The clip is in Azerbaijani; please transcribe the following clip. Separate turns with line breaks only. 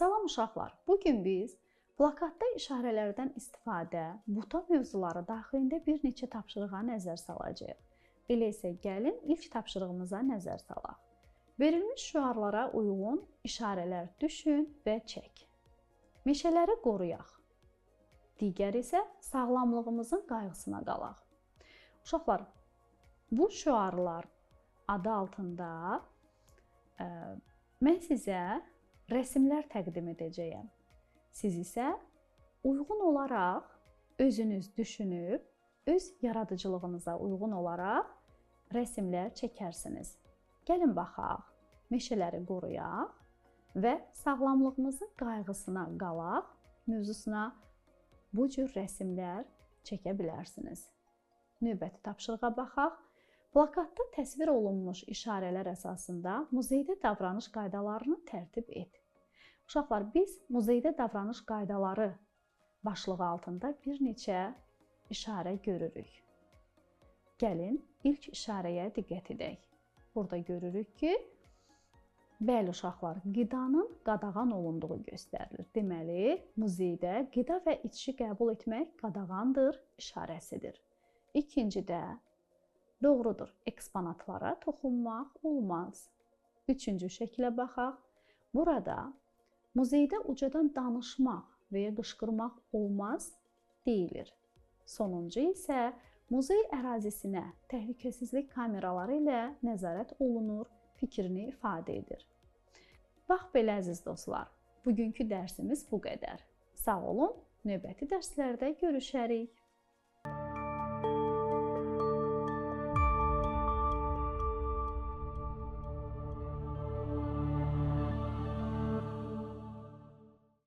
Salam uşaqlar, bugün biz plakatda işarələrdən istifadə, buta mövzuları daxilində bir neçə tapşırığa nəzər salacağıq. Elə isə gəlin ilk tapşırığımıza nəzər salaq. Verilmiş şüarlara uyğun işarələr düşün və çək. Meşələri qoruyaq. Digər isə sağlamlığımızın qayğısına qalaq. Uşaqlar, bu şüarlar adı altında mən sizə rəsmlər təqdim edəcəyəm. Siz isə uyğun olaraq özünüz düşünüb, öz yaradıcılığınıza uyğun olaraq rəsmlər çəkərsiniz. Gəlin baxaq, meşələri qoruyaq və sağlamlığımızın qayğısına qalaq mövzusuna bu cür rəsmlər çəkə bilərsiniz. Növbəti tapşırığa baxaq. Plakatda təsvir olunmuş işarələr əsasında muzeydə davranış qaydalarını tərtib et. Uşaqlar, biz muzeydə davranış qaydaları başlığı altında bir neçə işarə görürük. Gəlin ilk işarəyə diqqət edək. Burada görürük ki, bəli uşaqlar, qidanın qadağan olunduğu göstərilir. Deməli, muzeydə qida və içki qəbul etmək qadağandır işarəsidir. İkincidə, doğrudur, eksponatlara toxunmaq olmaz. Üçüncü şəklə baxaq. Burada muzeydə ucadan danışmaq və ya qışqırmaq olmaz deyilir. Sonuncu isə muzey ərazisinə təhlükəsizlik kameraları ilə nəzarət olunur fikrini ifadə edir. Bax belə əziz dostlar, bugünkü dərsimiz bu qədər. Sağ olun, növbəti dərslərdə görüşərik.